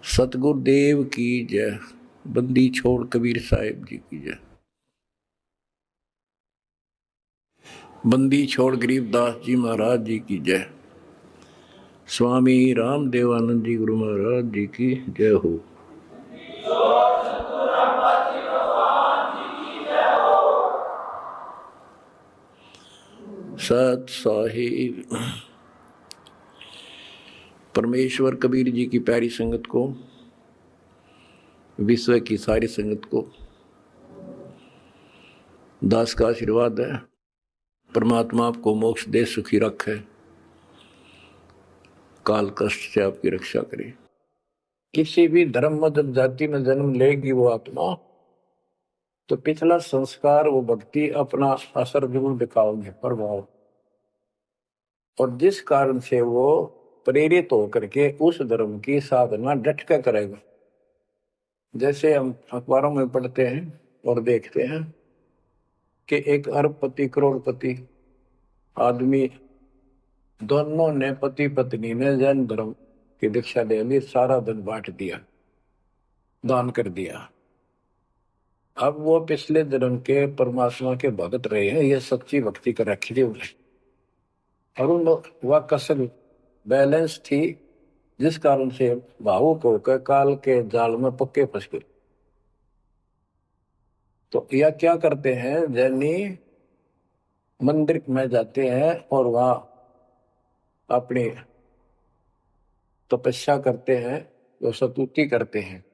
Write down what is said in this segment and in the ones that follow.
सतगुरुदेव की जय। बंदी छोड़ कबीर साहिब जी की जय। बंदी छोड़ गरीबदास जी महाराज जी की जय। स्वामी रामदेवानंद जी गुरु महाराज जी की जय हो। सत साहिब परमेश्वर कबीर जी की प्यारी संगत को, विश्व की सारी संगत को दास का आशीर्वाद है। परमात्मा आपको मोक्ष दे, सुखी रखे, काल कष्ट से आपकी रक्षा करे। किसी भी धर्म मत जाति में जन्म लेगी वो आत्मा, तो पिछला संस्कार वो भक्ति अपना असर जरूर दिखाओगे, प्रभाव। और जिस कारण से वो प्रेरित होकर के उस धर्म की साधना डट कर करेगा। जैसे हम अखबारों में पढ़ते हैं और देखते हैं कि एक अरबपति करोड़पति आदमी दोनों ने, पति पत्नी ने जैन धर्म की दीक्षा ले ली, सारा धन बांट दिया, दान कर दिया। अब वो पिछले जन्म के परमात्मा के भगत रहे हैं, ये सच्ची भक्ति कर रखी थी उन्हें, और उन वह कसर बैलेंस थी, जिस कारण से भावुक होकर काल के जाल में पक्के फंस गए। तो यह क्या करते हैं, जैनी मंदिर में जाते हैं और वहां अपनी तपस्या करते हैं, तो स्तुति करते हैं।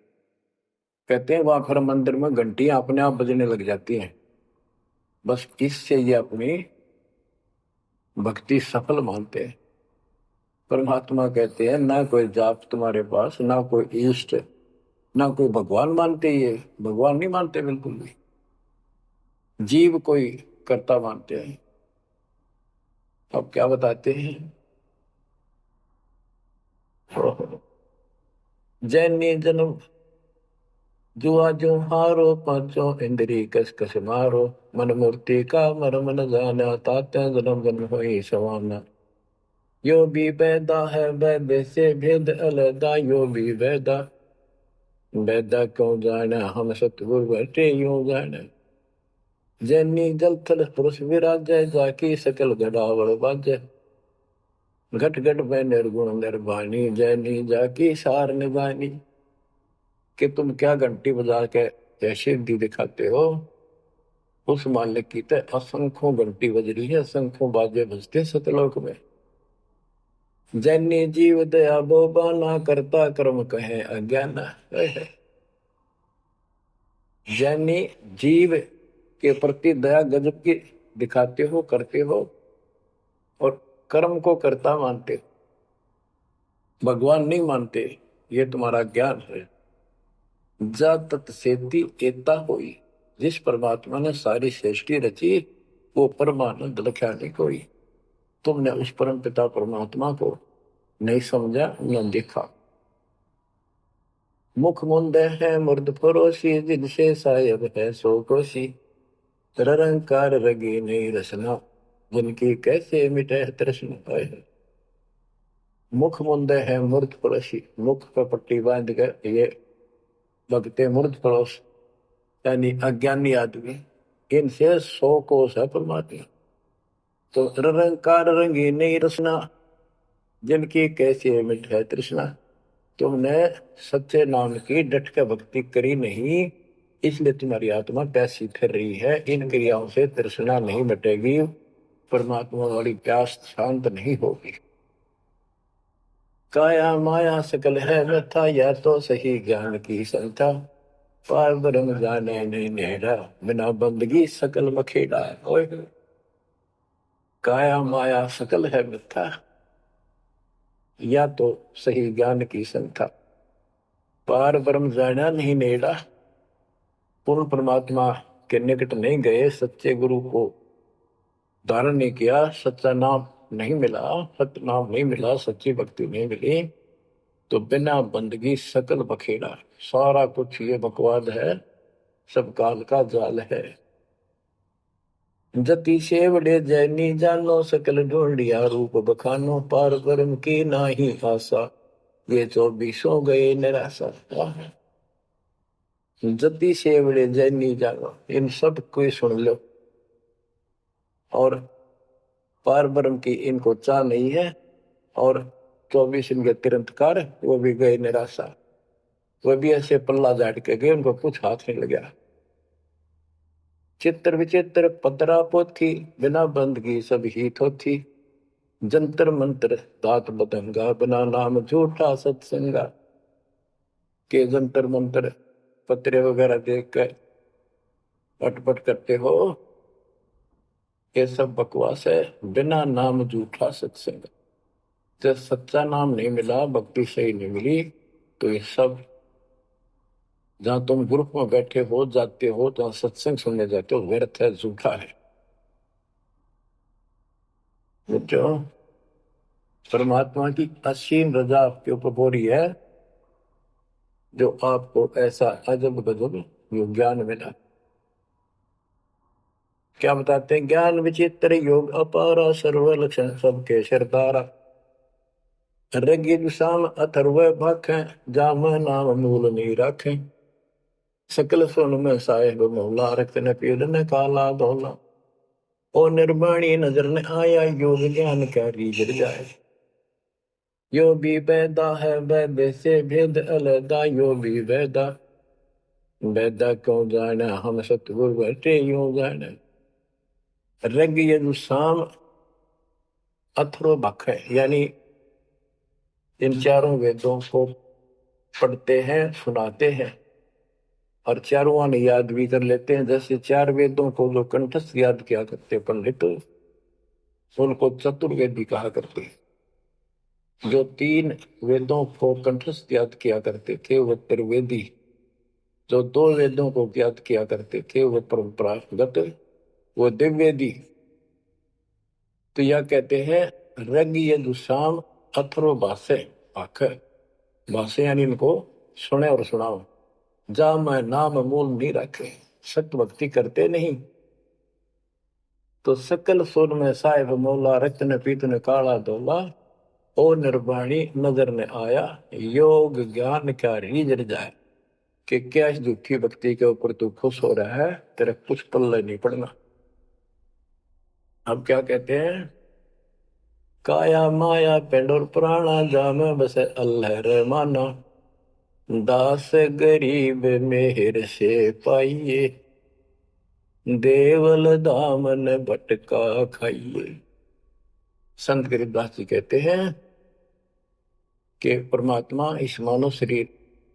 कहते हैं वहां फिर मंदिर में घंटियां अपने आप बजने लग जाती हैं। बस इससे ये अपनी भक्ति सफल मानते हैं। परमात्मा कहते हैं ना कोई जाप तुम्हारे पास, ना कोई इष्ट, ना कोई भगवान मानते। ये भगवान नहीं मानते बिल्कुल भी, जीव कोई कर्ता मानते हैं। अब क्या बताते हैं, जैनी जन्म जुआ जो हारो, पांचों इंद्री कस कस मारो, मन मूर्ति का मरम न जाना, ताते जन्म जन्म होई सवाना। यो भी वैदा है वैद से भेद अलगा, यो भी वैदा वैदा क्यों जाना, हम सतगुरु बैठे यूं जाना। जैनी जल थल पुरुष विराजय, जाकी सकल गड़ावड़ बाजय, घट घट में निर्गुण निर्वाणी, जैनी जाकी सार निभानी। कि तुम क्या घंटी बजा के जैसे दी दिखाते हो, उस मालिक की तो असंख्यों घंटी बज रही है, असंख्यों बाजे बजते सतलोक में। जैनी जीव दया बोबा, ना करता कर्म कहे अज्ञान। जैनी जीव के प्रति दया गजब की दिखाते हो, करते हो, और कर्म को कर्ता मानते हो, भगवान नहीं मानते। ये तुम्हारा ज्ञान है। जा तत् सेती एता होई, जिस परमात्मा ने सारी सृष्टि रची, वो परमानंद लख्या नहीं कोई। तुमने उस परम पिता परमात्मा को नहीं समझा, न देखा। मुख मुंदे है मुर्द परोसी, जिनसे सायब है सो कोसी। निरंकार रगी नहीं रसना, जिनकी कैसे मिटे तृष्णा है। मुख मुंदे है मूर्ध पड़ोसी, मुख पर पट्टी बांध कर ये भगते मूर्ध पड़ोस, यानी अज्ञानी आदमी, इनसे 100 कोस है परमात्मा। तो निरंकार रंगी नहीं रसना, जिनकी कैसी मिट है तृष्णा। तुमने सच्चे नाम की डट के भक्ति करी नहीं, इसलिए तुम्हारी आत्मा प्यासी फिर रही है। इन क्रियाओं से तृष्णा नहीं मिटेगी, परमात्मा वाली प्यास शांत नहीं होगी। काया माया सकल है व्यथा, या तो सही ज्ञान की संथा। पार ब्रह्म जाने नहीं नेड़ा, बिना बंदगी सकल मखेड़ा। ओए काया माया सकल है मिथ्या, या तो सही ज्ञान की संथा। पार ब्रह्म जाना नहीं नेड़ा, पूर्ण परमात्मा के निकट नहीं गए, सच्चे गुरु को धारण नहीं किया, सच्चा नाम नहीं मिला, सत्य नाम नहीं मिला, सच्ची भक्ति नहीं मिली, तो बिना बंदगी सकल बखेड़ा। सारा कुछ ये बकवाद है, सब काल का जाल है। जति सेवड़े जैनी जानो, सकल ढूंढिया रूप बखानो। पार ब्रह्म की नाही आशा, ये 24 गए निराशा। जति से बड़े जय नहीं जागो, इन सब को सुन लो। और पार ब्रह्म की इनको चाह नहीं है। और 24 इनके तिरंतकार, वो भी गए निराशा। वो भी ऐसे पल्ला झाड़ के गए, उनको कुछ हाथ नहीं लगा। चित्र विचित्र पतरा पोथी, बिना बंद की सब ही थोथी। जंतर मंत्र दात बदंगा, बिना नाम झूठा सत्संगा। के जंतर मंत्र पत्रे वगैरह देख कर अटपट करते हो, ये सब बकवास है। बिना नाम झूठा सत्संग, जब सच्चा नाम नहीं मिला, भक्ति सही नहीं मिली, तो ये सब, जहां तुम ग्रुप में बैठे हो जाते हो, जहां सत्संग सुनने जाते हो, व्यर्थ है, झूठा है। जो परमात्मा की असीम रजा आपके ऊपर हो रही है, जो आपको ऐसा अजब गजब यो ज्ञान मिला। क्या बताते हैं? ज्ञान विचित्र योग अपारा, सर्व लक्षण सबके सरदारा। ऋग्वेद साम अथर्व भाखें, जाम नाम मूल नहीं रखें। सकल सुन में साहेब मौला, रक्त न पीड़ न काला धोला। ओ निर्वाणी नजर न आया, योग ज्ञान का रीझ जाए। यो भी वैदा है, वैद से भेद अलदा। यो भी वैदा, वैदा क्यों जाने, हम सतगुरु बैठे यूं जाने। ऋग यजु साम अथर्व भाख है, यानी इन चारों वेदों को पढ़ते हैं, सुनाते हैं, और चारों आने याद भी कर लेते हैं। जैसे 4 वेदों को जो कंठस्थ याद किया करते पंडित, उनको चतुर्वेदी कहा करते। जो 3 वेदों को कंठस्थ याद किया करते थे वो त्रिवेदी। जो 2 वेदों को याद किया करते थे वो परंपरागत, वो दिव्यवेदी। तो यह कहते हैं ऋग यजु साम अथर्व भाष्य भाख। भाष्य यानी इनको सुने और सुनाओ। जा मैं नाम मूल नहीं रखे, सत्य भक्ति करते नहीं, तो सकल सुर में साहिब मौला, रत्न पीतन काला धोला। ओ निर्वाणी नजर ने आया, योग ज्ञान क्या रीझ जाए। कि क्या इस झूठी भक्ति के ऊपर तू खुश हो रहा है, तेरा कुछ पल्ले नहीं पड़ना। अब क्या कहते हैं? काया माया पेंडोर पुराना, जाम बसे अल्लाह रहमाना। दास गरीब मेहर से पाइए, देवल दामन भटका खाइए। संत गरीबदास जी कहते हैं कि परमात्मा इस मानव शरीर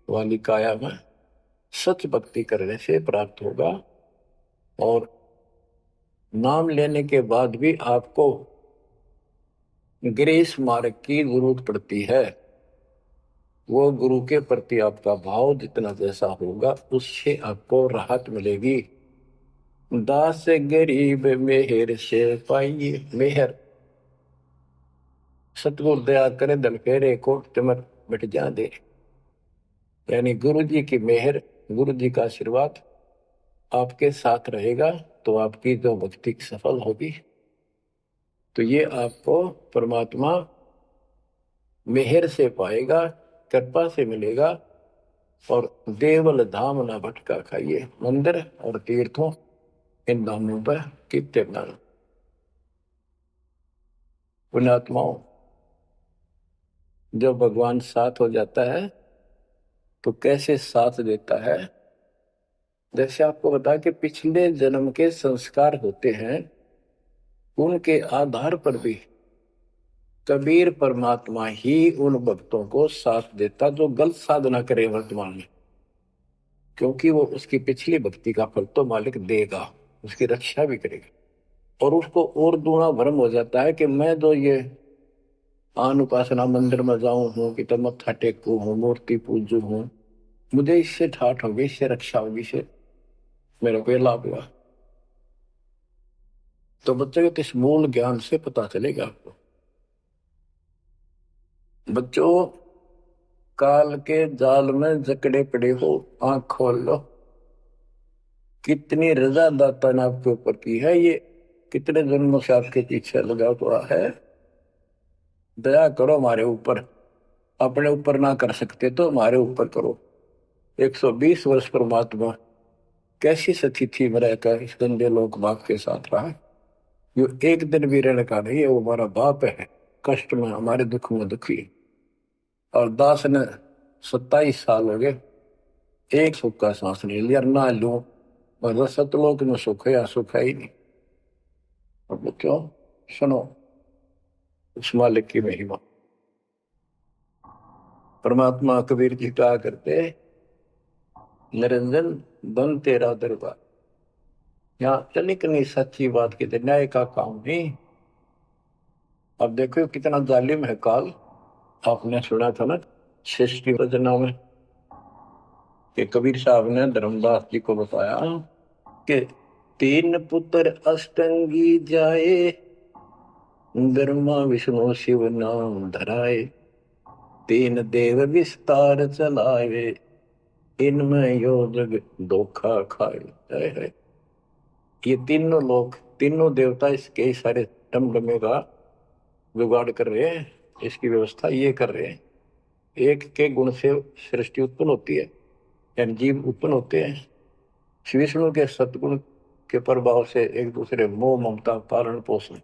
वाली काया में सच भक्ति करने से प्राप्त होगा। और नाम लेने के बाद भी आपको ग्रेस मार्ग की जरूरत पड़ती है। वो गुरु के प्रति आपका भाव जितना जैसा होगा, उससे आपको राहत मिलेगी। दास गरीब मेहर से पाइए। मेहर, सतगुरु दया करे धन फेरे, कोट तिमर मिट जा दे। यानी गुरु जी की मेहर, गुरु जी का आशीर्वाद आपके साथ रहेगा, तो आपकी जो भक्ति सफल होगी। तो ये आपको परमात्मा मेहर से पाएगा, कृपा से मिलेगा। और देवल धाम न भटका खाइए। मंदिर और तीर्थों, इन धामों पर कितने दान। पुण्यात्माओं, जब भगवान साथ हो जाता है तो कैसे साथ देता है? जैसे आपको बता कि पिछले जन्म के संस्कार होते हैं, उनके आधार पर भी कबीर परमात्मा ही उन भक्तों को साथ देता जो गलत साधना करे वर्तमान में। क्योंकि वो उसकी पिछली भक्ति का फल तो मालिक देगा, उसकी रक्षा भी करेगा। और उसको और दूना भ्रम हो जाता है कि मैं जो ये आन उपासना मंदिर में जाऊं हूं, कि तब मत्था टेकू हूं, मूर्ति पूजू हूं, मुझे इससे ठाठ होगी, इससे रक्षा होगी, इससे मेरे को लाभ हुआ। तो बच्चों के इस मूल ज्ञान से पता चलेगा आपको। बच्चों, काल के जाल में जकड़े पड़े हो, आंख खोल लो। कितनी रजा दाता ने आपके ऊपर की है, ये कितने जन्मों से आपके पीछे लगा हुआ है। दया करो हमारे ऊपर, अपने ऊपर ना कर सकते तो हमारे ऊपर करो। 120 वर्ष परमात्मा कैसी स्थिति में रहकर इस गंदे लोक भाग के साथ रहा। जो एक दिन भी रहने का नहीं है, वो हमारा बाप है, कष्ट में हमारे दुख में दुखी। और दास ने 27 साल हो गए, एक सुख का सांस नहीं लिया, ना लूं। और सतलोक में सुख है या सुख है ही नहीं। अब क्यों? सुनो उस मालिक की महिमा। परमात्मा कबीर जी कहा करते, निरंजन बन तेरा दरबार। यहाँ तनिक नहीं सच्ची बात की न्याय का काम नहीं। अब देखो कितना जालिम है काल। आपने सुना था ना सृष्टि रचना में कि कबीर साहब ने धर्मदास जी को बताया कि 3 पुत्र अष्टंगी जाए, ब्रह्मा विष्णु शिव नाम धराए, 3 देव विस्तार चलाए, इनमें यो जग धोखा खाए है। ये तीनों लोग, तीनों देवता इसके सारे टमटमे का जुगाड़ कर रहे हैं, इसकी व्यवस्था ये कर रहे हैं। एक के गुण से सृष्टि उत्पन्न होती है, यानी जीव उत्पन्न होते हैं। श्री विष्णु के सतगुण के प्रभाव से एक दूसरे मोह ममता पालन पोषण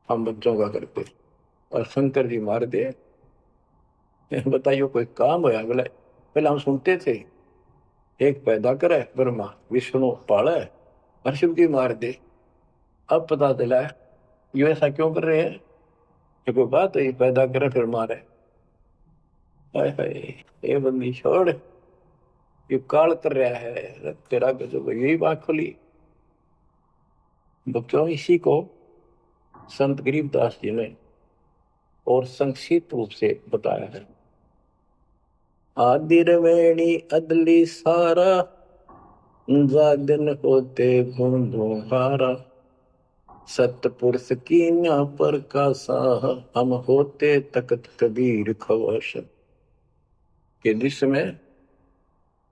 हम बच्चों का करते। और शंकर जी मार दे। बताइए कोई काम होया? बोले पहले हम सुनते थे एक पैदा करे ब्रह्मा, विष्णु पाले और शिव जी मार दे। अब पता चला ये ऐसा क्यों कर रहे हैं? ये कोई बात है? ये पैदा करे फिर मारे। हाय हाय, ये बंदी छोड़, ये काल कर रहा है तेरा गजब। यही बात खुली बच्चों। इसी को संत गरीबदास जी ने और संक्षिप्त रूप से बताया है। आदि रवेणी अदली सारा, जागन होते हारा, सतपुरुष की न्या पर का साह, हम होते तकत कबीर खवश। के दृश्य में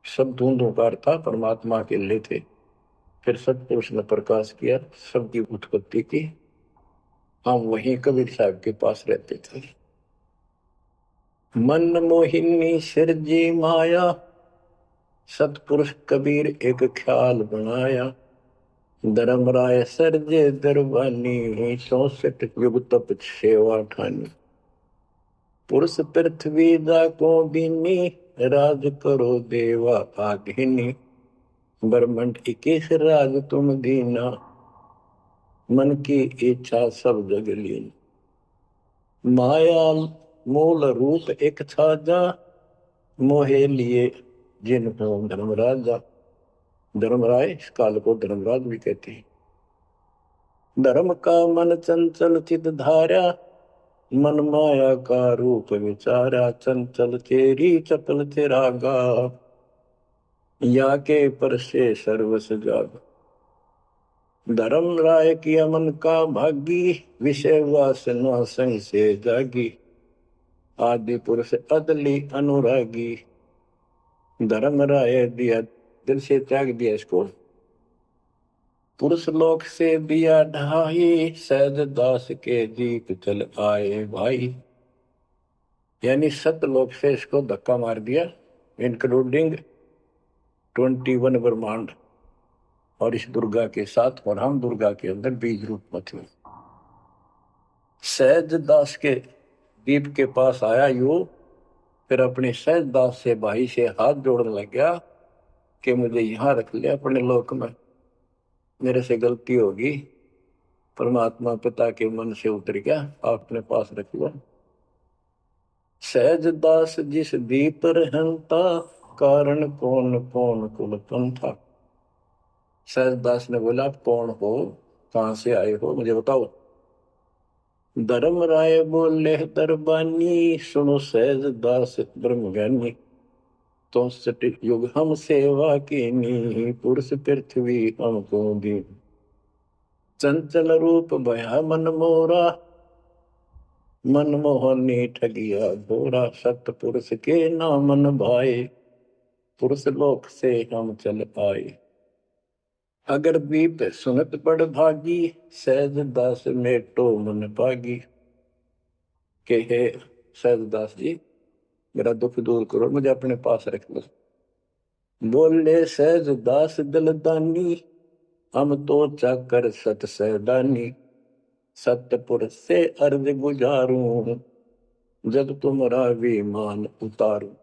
सब धुंधुकार था, परमात्मा के लिए थे। फिर सतपुरुष ने प्रकाश किया, सबकी उत्पत्ति की। हम वहीं कबीर साहब के पास रहते थे। मन मोहिनी सिरजी माया, सतपुरुष कबीर एक ख्याल बनाया, धर्मराय सरजे दरबानी, 64 युग तप सेवा ठानी। पुरुष पृथ्वी जा को दीनी, राज करो देवा आधीनी, ब्रह्मंड 21 राज तुम दीना, मन की इच्छा सब जग लीन। माया मूल रूप एक छाजा, मोहे लिए जिन हो धर्मराजा। धर्मराय इस काल को धर्मराज भी कहते हैं। धर्म का मन चंचल चित धारा, मन माया का रूप विचारा, चंचल तेरी चपल तेरा गा, या के पर से सर्वस जाग। धर्म राय किया मन का भागी, विषय वासना संग से जागी, आदि पुरुष अदली अनुरागी। धर्म राय दिया, दिल से त्याग दिया इसको। पुरुष लोक से दिया ढाई, सहज दास के दीप चल आए भाई। यानी सतलोक से इसको धक्का मार दिया, इंक्लूडिंग 21 ब्रह्मांड और इस दुर्गा के साथ। और हम दुर्गा के अंदर बीज रूप में थे। सहज दास के दीप के पास आया यू, फिर अपने सहज दास से भाई से हाथ जोड़ने लग गया कि मुझे यहां रख लिया अपने लोक में, मेरे से गलती होगी। परमात्मा पिता के मन से उतर गया, अपने पास रख लिया। सहज दास जिस दीप रहता, कारण कौन कौन कुल पंथा। सहज दास ने बोला आप कौन हो, कहां से आए हो, मुझे बताओ। धर्म राय बोले दरबानी, सुनो सहज दास ब्रह्म ज्ञानी। तो सटिक युग हम सेवा की नी, पुरुष पृथ्वी हमको दी। चंचल रूप भया मन मोरा, मन मोहनी ठगिया घोरा। सतपुरुष के नामन भाए, पुरुष लोक से हम चल आए। अगर बीप सुनत पड़ भागी, सहज दास मेटो मन पागी। के हे सहज दास जी, मेरा दुख दूर करो, मुझे अपने पास रख लो। बोले सहज दास दलदानी, हम तो चाकर सत सहदानी, सतपुर से अर्ज गुजारूं, जब तुम्हारा विमान उतारूं।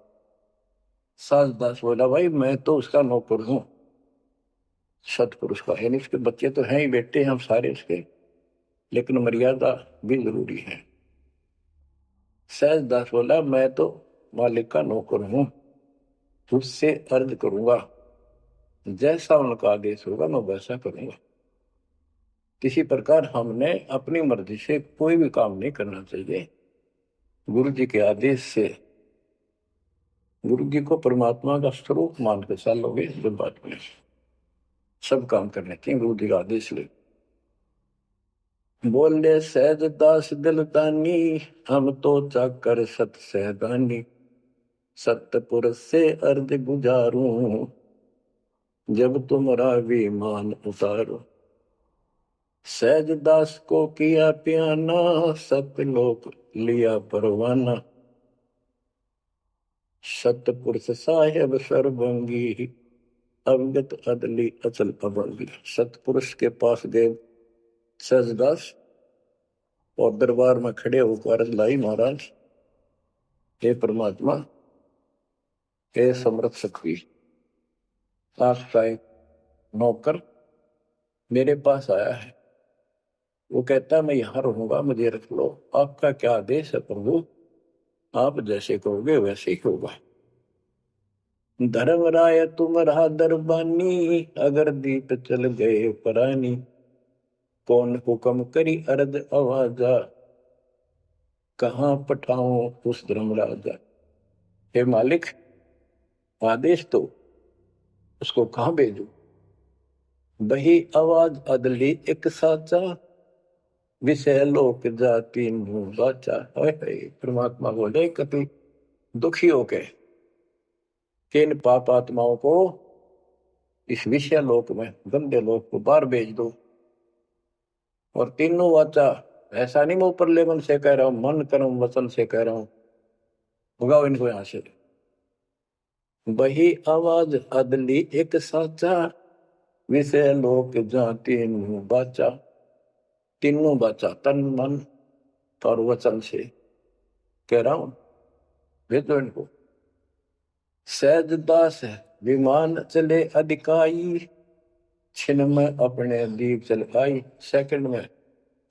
सास दास बोला, भाई मैं तो उसका नौकर हूं, सतपुरुष का, यानी उसके बच्चे तो हैं ही, बेटे हम सारे उसके, लेकिन मर्यादा भी जरूरी है। सहज दास बोला, मैं तो मालिक का नौकर हूं, उससे अर्ज करूंगा, जैसा उनका आदेश होगा मैं वैसा करूंगा। किसी प्रकार हमने अपनी मर्जी से कोई भी काम नहीं करना चाहिए, गुरु जी के आदेश से। गुरु जी को परमात्मा का स्वरूप मान के चलोगे जब बात में, सब काम करने चाहिए गुरु जी का आदेश ले। बोले सहज दास दिलदानी, हम तो चाकर सत सहदानी, सतपुर से अर्ज गुजारूं, जब तुम्हारा विमान उतारो। सहज दास को किया प्याना, सतलोक लिया परवाना, सतपुरुष साहेब सर्वंगी, अवगत अदली अचल अभंगी। सतपुरुष के पास गए सहजदास और दरबार में खड़े होकर अर्ज लाई, महाराज हे परमात्मा, हे समर्थ शक्ति, आपका एक नौकर मेरे पास आया है, वो कहता है मैं यहां रहूंगा, मुझे रख लो, आपका क्या आदेश है प्रभु, आप जैसे कहोगे वैसे ही होगा। धर्मराय तुम रहा दरबानी, अगर दीप चल गए परानी, कौन हुक्म करी अर्ज आवाजा, कहां पठाऊं उस धर्मराजा। हे मालिक, आदेश तो उसको कहां भेजू। बही आवाज अदली एक साचा, विषय लोक जाति मुंह बाचा। परमात्मा बोले, कभी दुखी होके कि इन पाप आत्माओं को इस विषय लोक में, गंदे लोक को बाहर भेज दो। और तीनों वाचा, ऐसा नहीं मैं ऊपर लेवल से कह रहा हूं, मन कर्म वचन से कह रहा हूं, भगाओ इनको यहां से। वही आवाज अदली एक साचा, विषय लोक जाति मुंह बाचा। तीनों बाचा, तन मन और वचन से कह रहा हूं, भेजो इनको। सहज दास विमान चले अधिकाई, छिन में अपने दीप चल आई। सेकंड में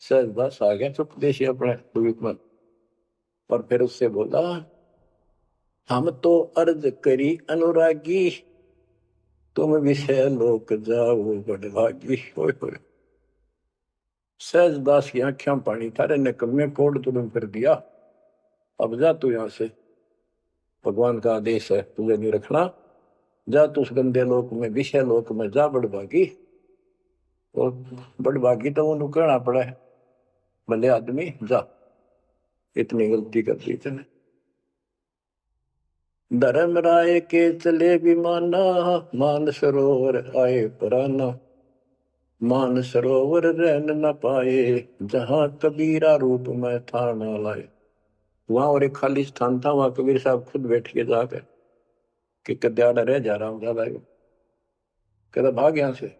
सहज दास आ गया चुपदेशी अपने द्वीप में, और फिर उससे बोला, हम तो अर्ज करी अनुरागी, तुम विषय लोक जाओ बड़भागी। होय होय। सहज दास की आंखें पानी, थारे निकम्मे कोड तुम कर दिया, अब जा तू यहां से, भगवान का आदेश है तुझे नहीं रखना, जा तू उस गंदे लोक में, विषय लोक में जा बड़भागी। और बड़भागी तो वो कहना पड़ा है, भले आदमी जा, इतनी गलती कर दी तूने। धर्मराय के चले विमाना, मान सरोवर आए पराना, मान सरोवर रहन न पाए, जहां कबीरा रूप में था न लाए। वहां और एक खाली स्थान था, वहां कबीर साहब खुद बैठ के जाकर कि कद्याड़ा रह जा रहा हूं, ज्यादा कहता भाग यहां से।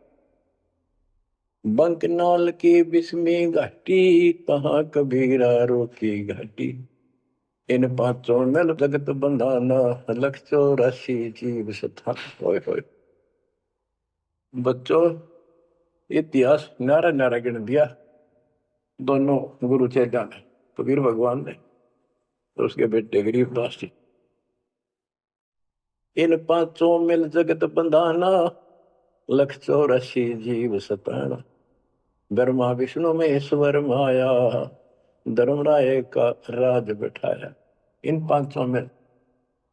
बंकनाल की बिस्मी घाटी, कहाँ कबीरा रोकी घाटी, इन पांचों में जगत बंधाना, लख 84 जीव सथा। होय होय। बच्चों, इतिहास नारा नारा गिन दिया दोनों गुरु चेला ने, कबीर भगवान ने तो उसके बेटे गरीबदास जी। इन पांचों मिल जगत बंधाना, लख 84 जीव सताना, ब्रह्मा विष्णु महेश्वर माया, धर्मराय का राज बैठाया। इन पांचों में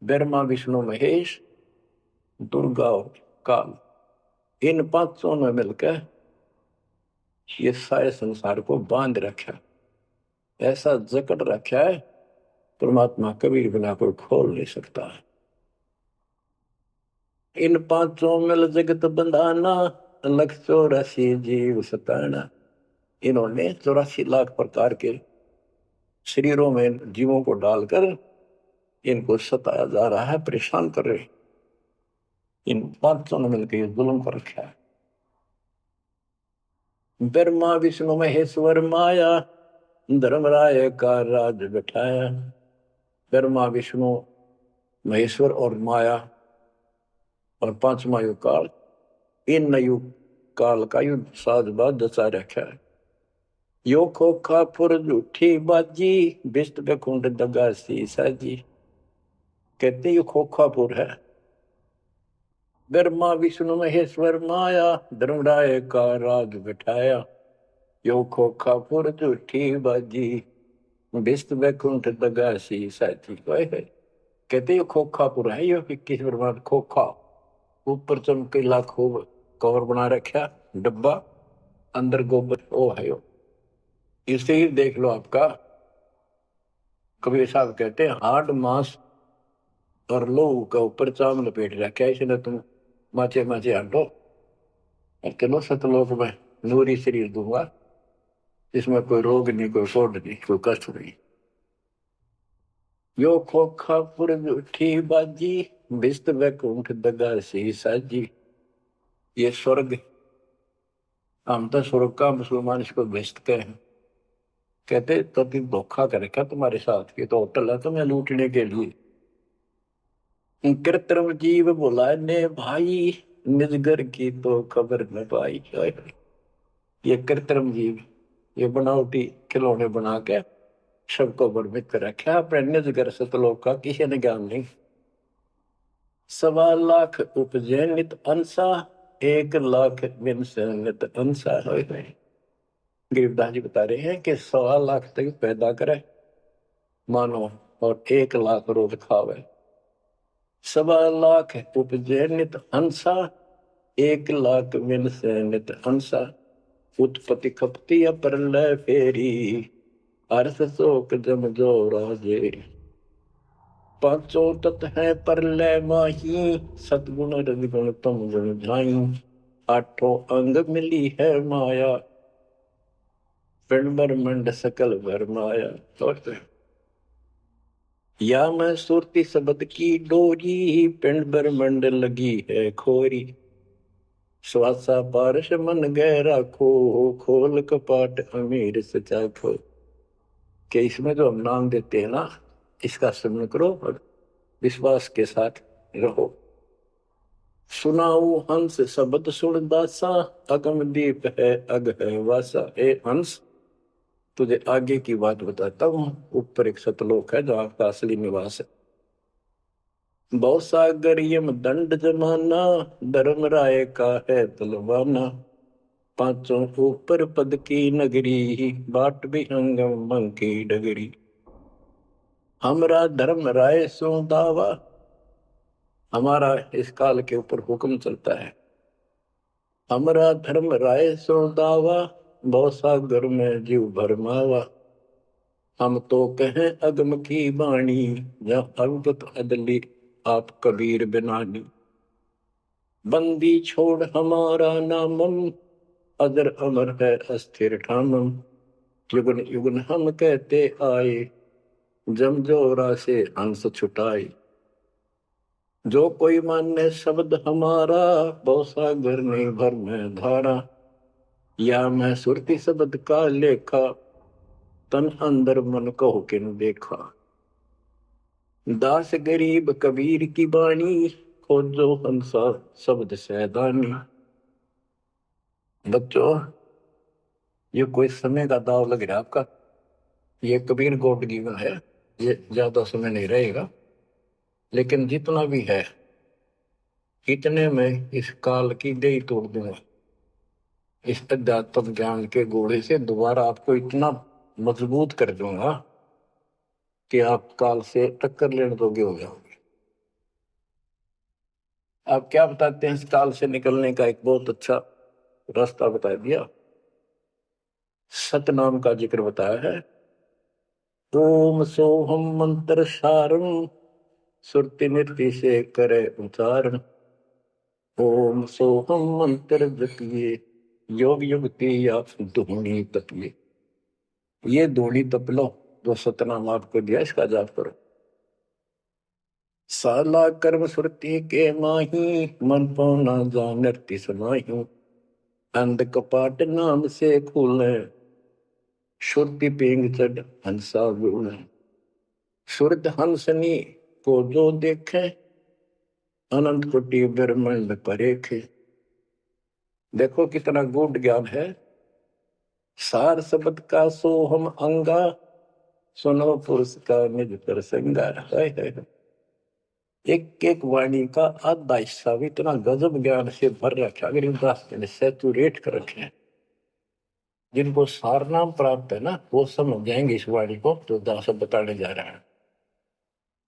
ब्रह्मा विष्णु महेश, दुर्गा और काल, इन पांचों में मिलकर ये सारे संसार को बांध रखा, ऐसा जकड़ रखा है, परमात्मा कबीर बिना कोई खोल नहीं सकता है। इन पांचों मिल जगत बंधाना, लख 84 जीव सताना। इन्होंने 84 लाख प्रकार के शरीरों में जीवों को डालकर इनको सताया जा रहा है, परेशान कर रहे। इन पांचों ने मिलकर ये जुल्म कर रखा है। ब्रह्मा विष्णु महेश्वर माया, धर्मराय का राज बिठाया। ब्रह्मा विष्णु महेश्वर और माया और पांचवा युग काल, इन युग काल का युद्ध साजबाज दसा रखा है। यो खोखा फुर झूठी बाजी, बिस्त पे कुंड दगा सीसा जी। कहते ये खोखापुर है। ब्रह्मा विष्णु महेश्वर माया, धर्मराय का राज बिठाया। यो खोखापुर झूठी बाजी, बिस्त बैकुंठ दगा सीसा जी। कहते ये खोखापुर है। ये 21 ब्रह्मांड खोखा, ऊपर चमकीला खूब कवर बना रखा, डब्बा अंदर गोबर ओ है। यो इसे ही देख लो। आपका कबीर साहब कहते हैं हाड मांस और लोहू का ऊपर चाम लपेट रखा है इसने, तुम माचे माचे हटो। चलो सतलोक में नूरी शरीर दूंगा, इसमें कोई रोग नहीं, कोई फोड़ नहीं, कोई कष्ट नहीं। यो खोखा पुर झूठी बाजी, बिस्त बैकुंठ दगा सी साजी। ये स्वर्ग, हम तो स्वर्ग का, मुसलमान इसको बेस्ट कहे। कहते तो धोखा करेगा तुम्हारे साथ, ये तो होटल है तुम्हें लूटने के लिए। कृत्रिम जीव बुलाए ने भाई, निजगर की तो खबर न पाई। ये कृत्रिम जीव, ये बनावटी खिलौने बना के सबको भ्रमित कर रखा, अपने निजगर सतलोक का किसी ने ज्ञान नहीं। 1.25 लाख उपजे नित अंसा, 1 लाख बिन से नित अंसा। गरीबदास जी बता रहे हैं कि 1.25 लाख तक पैदा करे मानो और 1 लाख रोज खावे। 1.25 लाख उपजे नित हंसा, 1 लाख बिन से नित हंसा। उत्पत्ति खपती अप्रलय फेरी, अर्थ शोक जम जो राजेरी। पांचों तत् है प्रलय माही, सतगुण रजगुण तम गुण झाई। आठों अंग मिली है माया, पिंड ब्रह्मंड सकल भरमाया। या मैं सुरती शब्द की डोरी, पिंड ब्रह्मंड लगी है खोरी। श्वासा पारस मन गहरा खो, खोल कपाट अमीर सचा खो। कि इसमें जो हम नाम देते हैं ना, इसका स्मरण करो और विश्वास के साथ रहो। सुनाऊ हंस शब्द सुन दासा, अगम दीप है अग है वासा। ए हंस, तुझे आगे की बात बताता हूँ। ऊपर एक सतलोक है जो आपका असली निवास है। बहुत सागर यम दंड जमाना, धर्मराय का है तलवाना। पांचों ऊपर पद की नगरी, बाट भी अंगम मंग की डगरी। हमरा धर्मराय सो दावा, हमारा इस काल के ऊपर हुक्म चलता है। हमरा धर्मराय सो दावा, बहुत सागर में जीव भरमावा। हम तो कहें अगम की बाणी, जब अवगत अदली आप कबीर बिनानी। बंदी छोड़ हमारा नामम, अदर अमर है अस्थिर ठामम। युगन युगन हम कहते आए, जम जोरा से हंस छुटाए। जो कोई माने शब्द हमारा, बहु सागर नहीं भर में धारा। या मैं सुरती शब्द का लेखा, तन अंदर मन को किन देखा। दास गरीब कबीर की बाणी, खोजो हंसा शब्द सैदानी। बच्चों, ये कोई समय का दाव लग रहा है आपका। ये कबीर गोट जीवन है, ये ज्यादा समय नहीं रहेगा। लेकिन जितना भी है, इतने में इस काल की देही तोड़ दूंगा। इस अध्यात्म ज्ञान के घोड़े से दोबारा आपको इतना मजबूत कर दूंगा कि आप काल से टक्कर लेने योग्य हो जाओगे। आप क्या बताते हैं? इस काल से निकलने का एक बहुत अच्छा रास्ता बता दिया। सतनाम का जिक्र बताया है। ओम सोहम मंत्र सारम, सुरति नृत्य से करे उच्चारण। ओम सोहम मंत्र जपिए, योग युक्ति या धूनी तपिए। ये धूनी तप लो, जो सतनाम आपको दिया, इसका जाप करो। साला कर्म सुरती के माही, मन पौना जा नृत्य समाही। अंध कपाट नाम से खुले, सुरती पेंग चढ़ हंसा गुण। सुरत हंसनी को जो देखे, अनंत कोटि ब्रह्मांड परेखे। देखो कितना गूढ़ ज्ञान है। सार शब्द का सोहम अंगा, सुनो पुरुष का निज प्रसंगा। है। एक एक वाणी का आधा हिस्सा भी इतना गजब ज्ञान से भर रखा, अगर दास ने सैचुरेट कर रखे हैं। जिनको सार नाम प्राप्त है ना, वो समझ जाएंगे इस वाणी को जो दास बताने जा रहा है।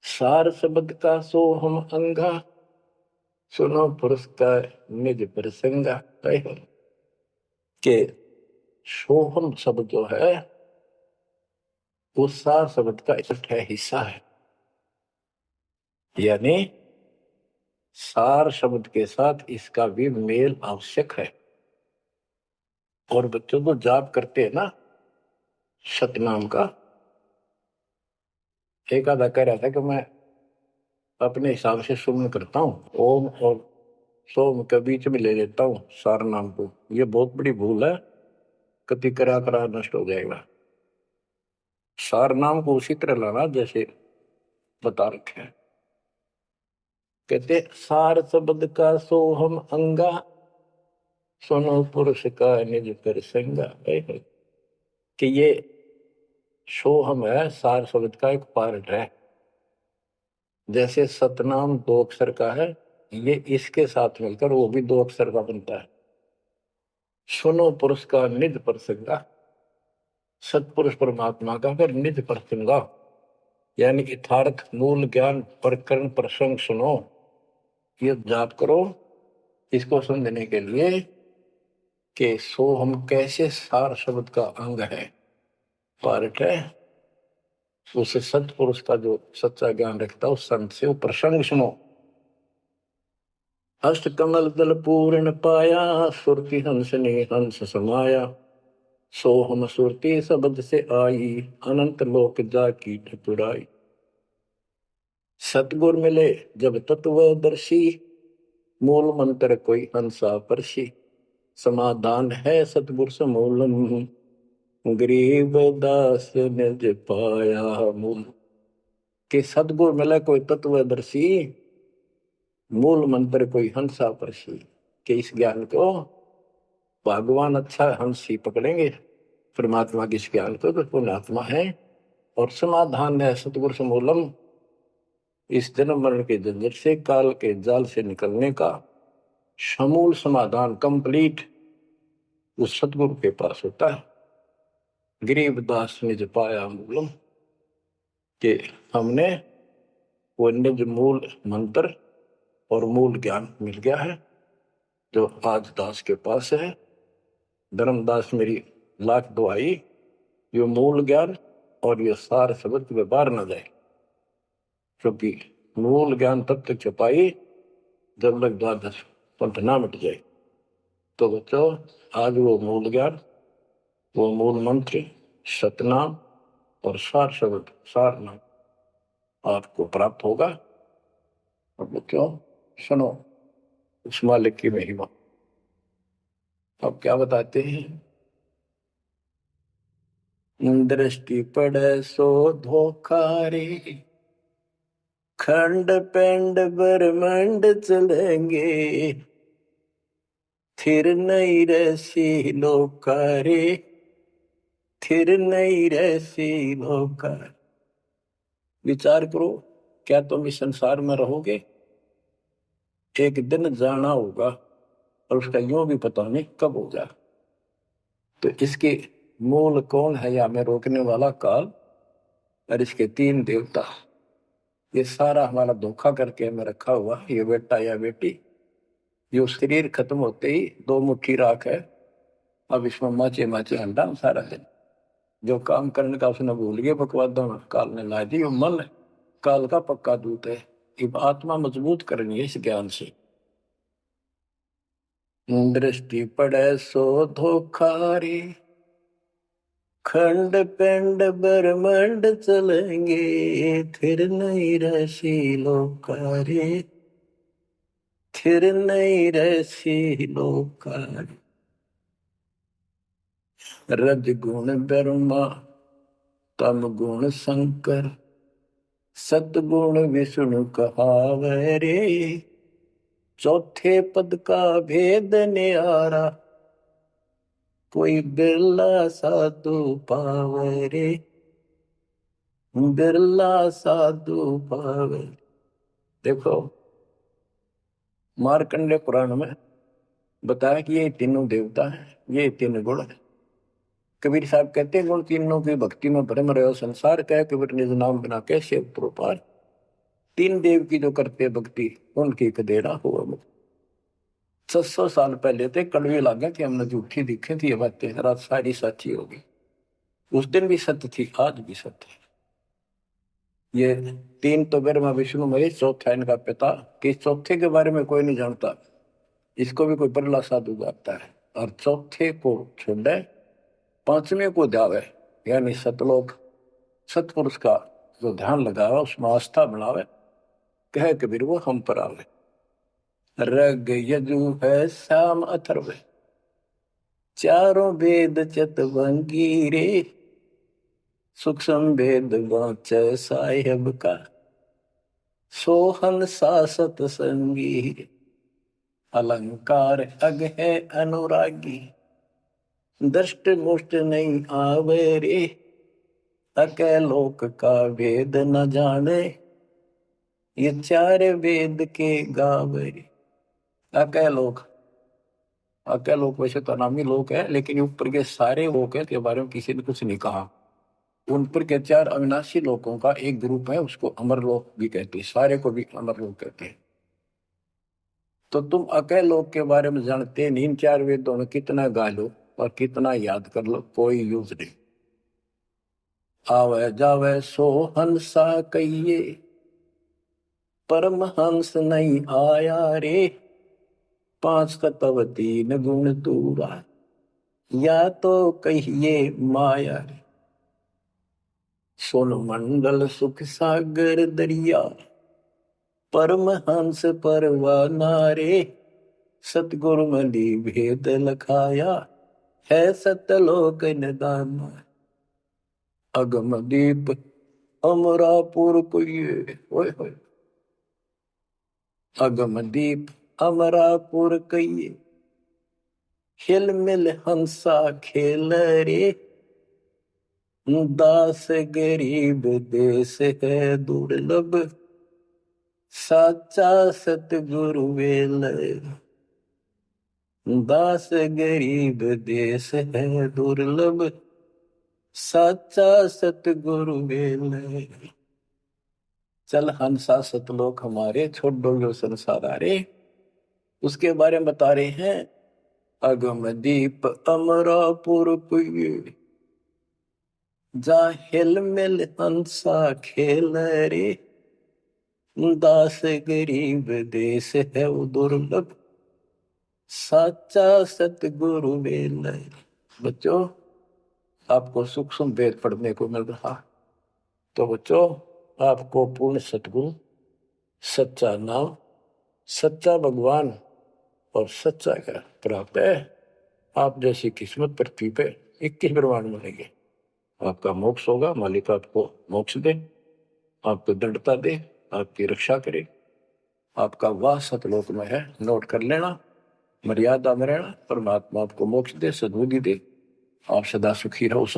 सार शब्द का सोहम अंगा, सुनो पुरुष का निज प्रसंगा। के सोहम शब्द जो है वो सार शब्द का इकट्ठा हिस्सा है। यानी सार शब्द के साथ इसका भी मेल आवश्यक है। और बच्चों को जाप करते हैं ना सतनाम का, एक आधा कह रहा था कि मैं अपने हिसाब से सुमन करता हूँ, ओम और सोम के बीच में ले लेता हूँ सार नाम को। ये बहुत बड़ी भूल है, कति करा करा नष्ट हो जाएगा। सार नाम को उसी तरह लाना जैसे बता रखे हैं। कहते सार शब्द का सोहम अंगा, सुनो पुरुष का निज प्रसंगा। कि ये सोहम है, सार शब्द का एक पार्ट है। जैसे सतनाम 2 अक्षर का है, ये इसके साथ मिलकर वो भी 2 अक्षर का बनता है। सुनो पुरुष का निज प्रसंगा, सतपुरुष परमात्मा का फिर निज प्रसंगा, यानी यथार्थ मूल ज्ञान प्रकरण प्रसंग सुनो। ये जाप करो इसको समझने के लिए कि सोहम कैसे सार शब्द का अंग है, पार्ट है। उसे सतपुरुष का जो सच्चा ज्ञान रखता है उस संत से वो प्रसंग सुनो। अष्ट कमल दल पूर्ण पाया, सुरति हंस ने हंस समाया। सोहम सुरति शब्द से आई, अनंत लोक जा की ठकुराई। सतगुर मिले जब तत्वदर्शी, मूल मंत्र कोई हंसा परसी। समाधान है सतगुर समूलम, गरीब दास निज पाया मूल। के सतगुर मिले कोई तत्वदर्शी, मूल मंत्र कोई हंसा परसी। के इस ज्ञान को भगवान अच्छा हंस ही पकड़ेंगे, परमात्मा के इस ज्ञान को तो पुण्यात्मा है। और समाधान है सतगुर समूलम, इस जन्म मरण के झंझट से, काल के जाल से निकलने का समूल समाधान कंप्लीट उस सतगुरु के पास होता है। गरीबदास निज पाया मूलम, कि हमने वो निज मूल मंत्र और मूल ज्ञान मिल गया है जो आज दास के पास है। धर्मदास मेरी लाख दुआई, ये मूल ज्ञान और ये सार शब्द में बाहर न जाए, क्योंकि मूल ज्ञान तब तक छपाई जब तक द्वादश पंथ ना मिट जाए। तो बच्चों आज वो मूल ज्ञान, वो मूल मंत्र सतनाम और सार शब्द सार नाम आपको प्राप्त होगा। और बच्चों सुनो उस मालिक की महिमा। अब क्या बताते हैं, दृष्टि पड़े सो धोखा रे, खंड पेंड ब्रह्मांड चलेंगे। थिर नहीं रसी लोका रे, थिर नहीं रसी लोका। विचार करो, क्या तुम इस संसार में रहोगे? एक दिन जाना होगा और उसका यूं भी पता नहीं कब होगा। तो इसके मूल कौन है या हमें रोकने वाला? काल और इसके 3 देवता। ये सारा हमारा धोखा करके हमें रखा हुआ, ये बेटा या बेटी, ये शरीर खत्म होते ही 2 मुट्ठी राख है, अब इसमें माचे माचे अंडा सारा दिन। जो काम करने का उसने भूल गया, बकवादा काल ने ला दी। मन काल का पक्का दूत है। अब आत्मा मजबूत करनी है इस ज्ञान से। दृष्टि पड़े सो धोखा रे, खंड पिंड ब्रह्मांड चलेंगे, फिर नहीं रसी लोकारे, फिर नहीं रसी लोकारे। रज गुण ब्रह्मा, तम गुण शंकर, सतगुण विष्णु कहावे रे। चौथे पद का भेद न्यारा, कोई बिरला साधु पावे रे, बिरला साधु पावे। देखो मार्कंडेय पुराण में बताया कि ये तीनों देवता हैं, ये तीन गुण है। कबीर साहब कहते हैं गुण तीनों की भक्ति में भ्रम रहो संसार, कह कबीर निज नाम बिना कैसे प्रोपार। तीन देव की जो करते भक्ति, उनकी कदेड़ा हुआ मुक्त। 600 साल पहले थे कड़वे लागे कि हमने झूठी दिखी थी ये बातें, रात सारी सच्ची होगी। उस दिन भी सत्य थी, आज भी सत्य है। ये तीन तो ब्रह्मा विष्णु महेश, चौथा इनका पिता, कि चौथे के बारे में कोई नहीं जानता। इसको भी कोई परला साधु गाता है। और चौथे को छोड़े, पांचवें को ध्यावे, यानी सतलोक सतपुरुष का जो ध्यान लगावे, उसमें आस्था बढ़ावे, कहे कबीर वो हम पर आवे। रग यजु है श्याम अथर्व, चारों वेद चतवंगी रे। सूक्ष्म वेद वांचे साहेब का, सोहन सासत संगी। अलंकार अग है अनुरागी, दृष्ट मुष्ट नहीं आवे रे। अके लोक का वेद न जाने, ये चार वेद के गावे रे। अके लोक, अके लोक वैसे तो नामी लोक है, लेकिन ऊपर के सारे लोक है के बारे में किसी ने कुछ नहीं कहा। उन पर के चार अविनाशी लोकों का एक ग्रुप है, उसको अमरलोक भी कहते हैं, सारे को भी अमरलोक कहते हैं। तो तुम अके लोक के बारे में जानते नहीं, इन चार वेदों में कितना गा लो और कितना याद कर लो, कोई यूज नहीं। आवे जावे सो हंसा कहिए, परम हंस नहीं आया रे। पांच तत्व तीन गुण दूरा, या तो कहिए माया रे। सोन मंडल सुख सागर दरिया, परम हंस परवाना रे। सतगुरु मली भेद लखाया, है सतलोक निदान। अगम दीप अमरापुर कुये, ओए होए। अगम दीप अमरापुर कहिए, हिल मिल हंसा खेल रे। दास गरीब देश है दुर्लभ, साचा सतगुरु वेल। दास गरीब देश है दुर्लभ, साचा सतगुरु वेल। चल हंसा सतलोक हमारे, छोड़ डोलो संसार आरे। उसके बारे में बता रहे हैं, अगम दीप अमरापुर कुये, जा हिल मिल हंसा खेल रे। दास गरीब देश है वो दुर्लभ, साचा सतगुरु वेल। बच्चों आपको सूक्ष्म वेद पढ़ने को मिल रहा, तो बच्चों आपको पूर्ण सतगुरु, सच्चा नाम, सच्चा भगवान और सच्चा का प्राप्त है। आप जैसी किस्मत पृथ्वी पे 21 ब्रह्मांड मिलेंगे। आपका मोक्ष होगा, मालिक आपको मोक्ष दे, आपको दृढ़ता दे, आपकी रक्षा करे। आपका वाह सतलोक में है, नोट कर लेना, मर्यादा में रहना। परमात्मा आपको मोक्ष दे, सद्बुद्धि दे, आप सदा सुखी रहो।